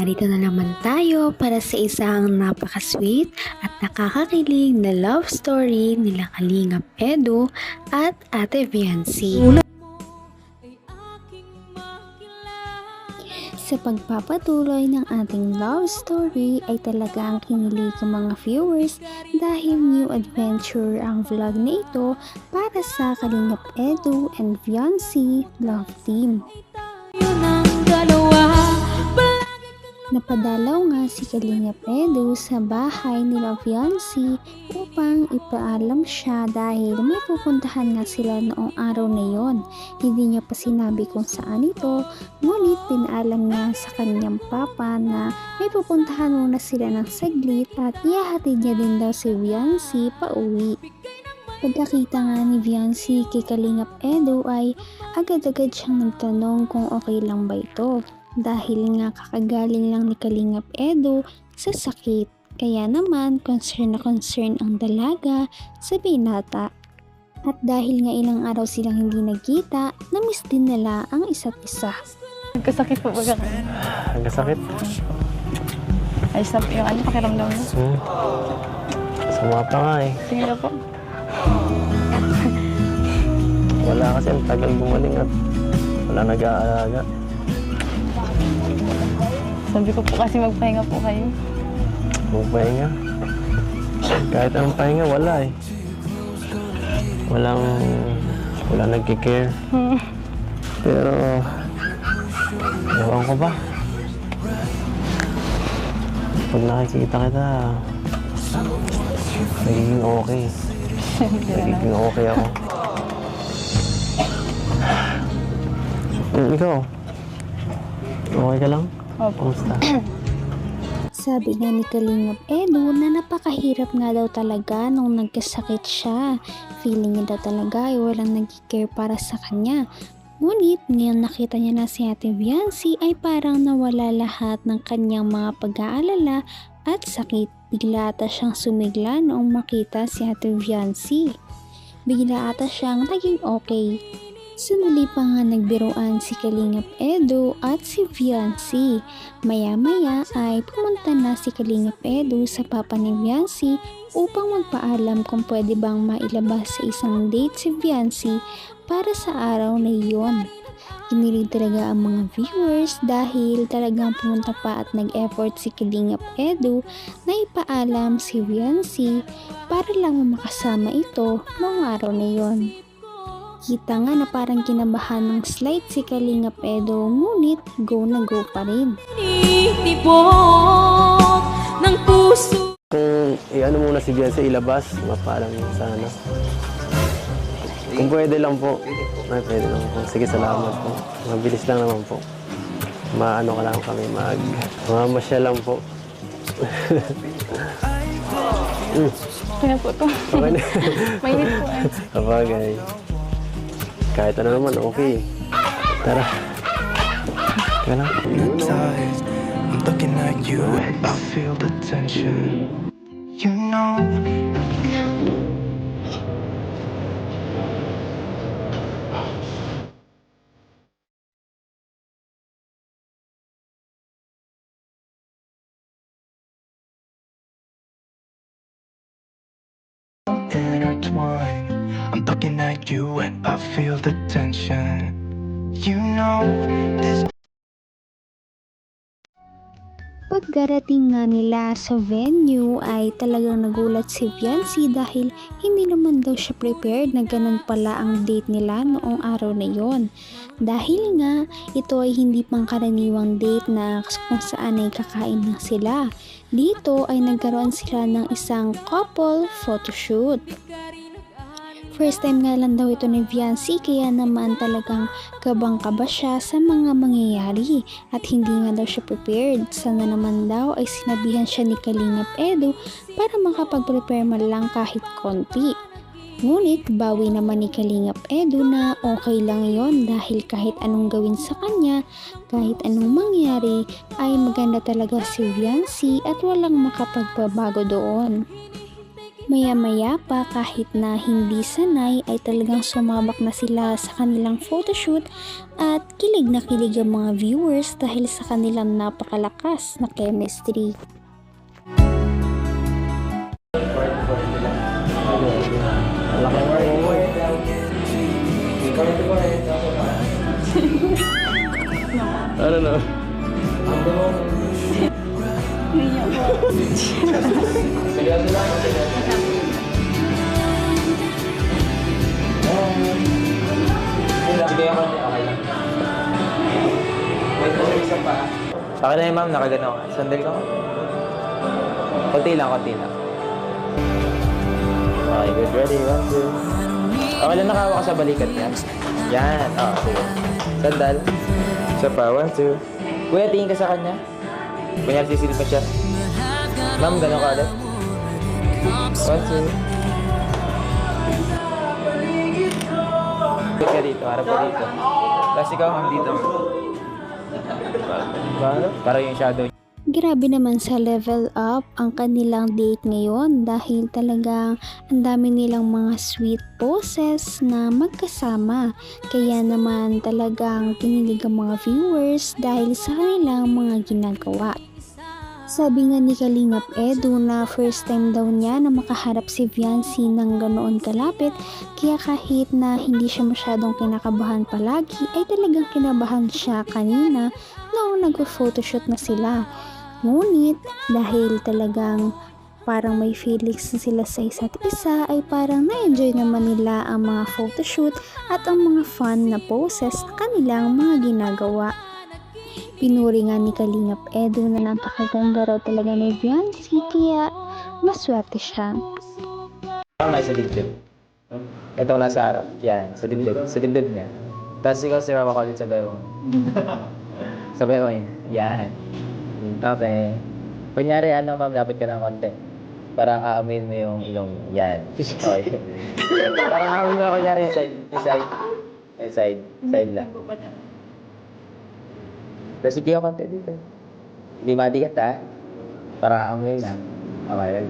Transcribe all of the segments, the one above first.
narito na naman tayo para sa isang napaka-sweet at nakakakilig na love story nila Kalingap Edu at Ate Viancy. Sa pagpapatuloy ng ating love story ay talagang kinilig ang mga viewers dahil new adventure ang vlog na ito para sa Kalingap Edu and Viancy love team. Napadalaw nga si Kalingap Edu sa bahay nila Viancy upang ipaalam siya dahil may pupuntahan nga sila noong araw na yon. Hindi niya pa sinabi kung saan ito, ngunit pinaalam niya sa kanyang papa na may pupuntahan muna sila ng saglit at ihahatid niya din daw si Viancy pauwi. Pagkakita nga ni Viancy kay Kalingap Edu ay agad-agad siyang nagtanong kung okay lang ba ito. Dahil nga kakagaling lang ni Kalingap Edu sa sakit. Kaya naman concern na concern ang dalaga sa binata. At dahil nga ilang araw silang hindi nagkita, namiss din nila ang isa't isa. Nagkasakit po ba ka? Nagkasakit? Ay, yung pakiramdam mo? Sama pa nga eh. Tingnan po. Wala kasi ang tagal gumaling at wala nag-aalaga. Sabi ko po kasi magpahinga po kayo. Magpahinga? Kahit anong pahinga, wala eh. Wala nagkikare. Pero, ewan ko ba? Pag nakikita kita, nagiging okay. Nagiging okay ako. Ikaw? Okay ka lang? Opo. Kumusta? Sabi nga ni Kalingap Edu na napakahirap nga daw talaga nung nagkasakit siya. Feeling niya daw talaga ay walang nag-care para sa kanya. Ngunit ngayon nakita niya na si Ate Viancy ay parang nawala lahat ng kanyang mga pag-aalala at sakit. Bigla ata siyang sumigla noong makita si Ate Viancy. Bigla ata siyang naging okay. Sandali pa nga nagbiruan si Kalingap Edu at si Viancy. Maya-maya ay pumunta na si Kalingap Edu sa papa ni Viancy upang magpaalam kung pwede bang mailabas sa isang date si Viancy para sa araw na iyon. Kinilig talaga ang mga viewers dahil talagang pumunta pa at nag-effort si Kalingap Edu na ipaalam si Viancy para lang makasama ito noong araw na iyon. Kita nga na parang kinabahan ng slight si Kalingap Edu, ngunit go na go pa rin. Kung i-ano muna si Viancy, ilabas, mapalang sana. Kung pwede lang po. Ay, pwede lang po. Sige, salamat po. Mabilis lang naman po. Maano ka lang kami, mamamasya lang po. Kaya po ito. Okay na. Mainit po eh. Kapagay. Kahit ano naman, okay. Tara. Kaya lang. Hypnotized, I'm looking at you and I feel the tension. You know. Intertwined, I'm looking at you and I feel the tension. You know this. Pagdarating nga nila sa venue ay talagang nagulat si Viancy dahil hindi naman daw siya prepared na ganun pala ang date nila noong araw na yon. Dahil nga ito ay hindi pangkaraniwang date na kung saan ay kakain lang sila. Dito ay nagkaroon sila ng isang couple photoshoot. First time nga lang daw ito ni Viancy kaya naman talagang kabang-kaba siya sa mga mangyayari at hindi nga daw siya prepared. Sana naman daw ay sinabihan siya ni Kalingap Edu para makapag-prepare man lang kahit konti. Ngunit bawi naman ni Kalingap Edu na okay lang yon dahil kahit anong gawin sa kanya, kahit anong mangyari ay maganda talaga si Viancy at walang makapagbabago doon. Maya-maya pa kahit na hindi sanay ay talagang sumabak na sila sa kanilang photoshoot at kilig na kilig ang mga viewers dahil sa kanilang napakalakas na chemistry. Ano na? Okay na yun, ma'am. Nakagano ka. Sandal ko. Konti lang, konti lang. Okay, good. Ready? 1, 2. Okay lang, nakawa ka sa balikat niya. Yan. Oh, sige. Sandal. Isa pa. 1, 2. Kuya, tingin ka sa kanya. Kunyari, sisilip pa siya. Ma'am, gano'n ka ulit. 1, 2. Harap ka dito, harap ka dito. Tapos ikaw, ma'am, dito. Para yung shadow. Grabe naman sa level up ang kanilang date ngayon dahil talagang ang dami nilang mga sweet poses na magkasama. Kaya naman talagang kinilig ang mga viewers dahil sa kanilang mga ginagawa. Sabi nga ni Kalingap Edu na first time daw niya na makaharap si Viancy ng ganoon kalapit, kaya kahit na hindi siya masyadong kinakabahan palagi ay talagang kinabahan siya kanina noong nag-photoshoot na sila. Ngunit dahil talagang parang may feelings na sila sa isa't isa ay parang na-enjoy naman nila ang mga photoshoot at ang mga fun na poses na kanilang mga ginagawa. Pinuri nga ni Kalingap Edu na napakaganda raw talaga ni Viancy kaya maswerte siya. Ang nasa dibdib. Ito nasa harap. Yan, sa dibdib. Sa dibdib niya. Tapos ikaw si Mama Colin sa bewang. Sa bewang yan. Okay. Kunyari, ma'am, dapat ka ng konti. Parang aamin mo yung ilong yan. Okay. Parang aamin mo, kunyari, side lang. Tapos sige yung konti dito. Hindi madikat, ha? Parang aamin lang. Okay,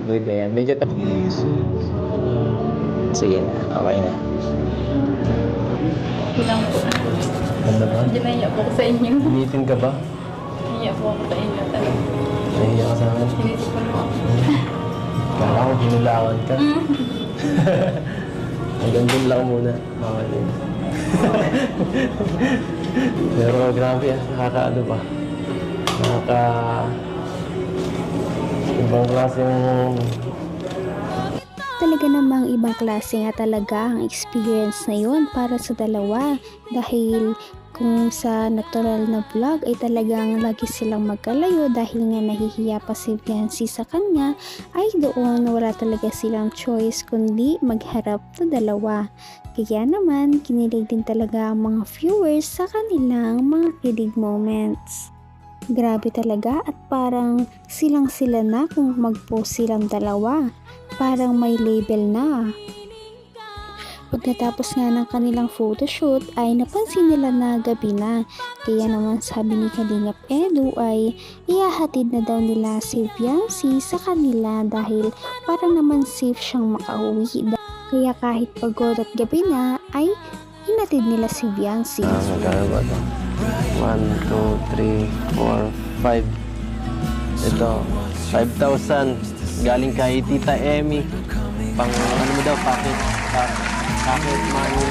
good na yan. Medyo sige na, okay na. Kulang po. Ganda ba? Medyo naiyak po ako sa inyo. Umitin ka ba? Naiyak po ako sa inyo talaga. Nahiya ka sa akin. Sinisip ko po. Kala ko hinulangan ka. Hanggang dun lang muna. Bawal yun. Pero grabe nakakaano ba? Ibang klaseng Talaga namang ibang klase nga talaga ang experience na yun para sa dalawa dahil kung sa natural na vlog ay talagang lagi silang magkalayo dahil nga nahihiya pa si Viancy sa kanya ay doon wala talaga silang choice kundi magharap na dalawa. Kaya naman kinilig din talaga ang mga viewers sa kanilang mga kilig moments. Grabe talaga at parang silang sila na kung mag-post silang dalawa. Parang may label na. Pagkatapos nga ng kanilang photoshoot ay napansin nila na gabi na. Kaya naman sabi ni Kalingap Edu ay ihahatid na daw nila si Viancy sa kanila dahil para naman safe siyang makauwi. Kaya kahit pagod at gabi na ay hinatid nila si Viancy. magkano ba ito? 1, 2, 3, 4, 5. Ito, 5,000. Galing kay Tita Emmy. Pang ano mo daw, pocket money.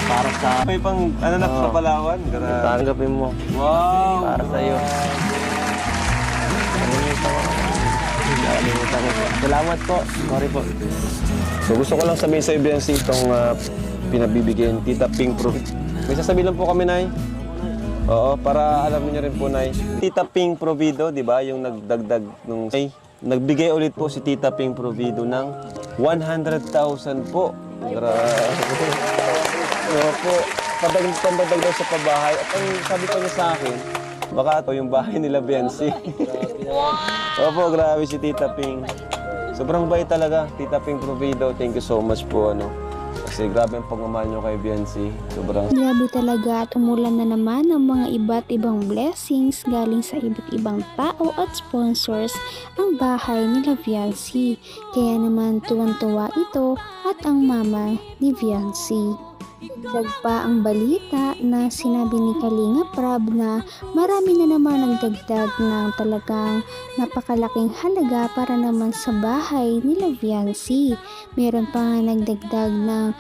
Para sa... May pang ano na sa Palawan? Tanggapin mo. Wow! Para sa'yo. Salamat po. Sorry po. So gusto ko lang sabihin sa Viancy itong pinabibigyan Tita Pink Pro. May sasabihin lang po kami, Nay. Oo, para alam niyo rin po, Nay. Tita Pink Provido, di ba? Yung nagdagdag nung... Nagbigay ulit po si Tita Pink Provido ng 100,000 po. Grabe. Opo. Pandagdag daw sa pabahay. At ang sabi pa niya sa akin, baka ito yung bahay nila Viancy. Opo, grabe si Tita Pink. Sobrang bait talaga, Tita Pink Provido. Thank you so much po, Kasi grabe ang pagmamahal nyo kay Biancy. Sobrang Grabe talaga at umulan na naman ng mga iba't ibang blessings galing sa iba't ibang tao at sponsors ang bahay ni Viancy. Kaya naman tuwan-tuwa ito at ang mama ni Viancy. Dagpa ang balita na sinabi ni Kalinga Prab na marami na naman nagdagdag ng talagang napakalaking halaga para naman sa bahay ni Viancy. Meron pa nga nagdagdag ng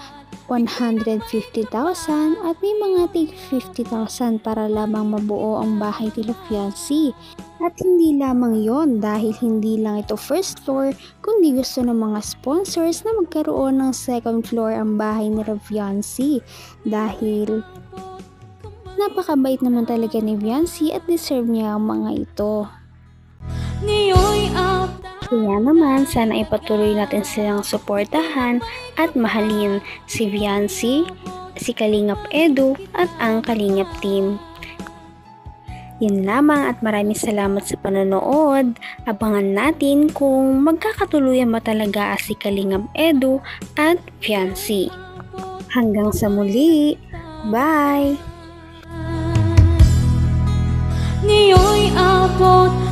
150,000 at may mga tig 50,000 para lamang mabuo ang bahay ni Viancy. At hindi lamang yon dahil hindi lang ito first floor, kundi gusto ng mga sponsors na magkaroon ng second floor ang bahay ni Viancy dahil napakabait naman talaga ni Viancy at deserve niya ang mga ito. Kaya naman, sana ipatuloy natin silang suportahan at mahalin si Viancy, si Kalingap Edu at ang Kalingap team. Yun lamang at maraming salamat sa panonood. Abangan natin kung magkakatuluyan ba talaga si Kalingap Edu at Viancy. Hanggang sa muli. Bye! Ngayon'y abot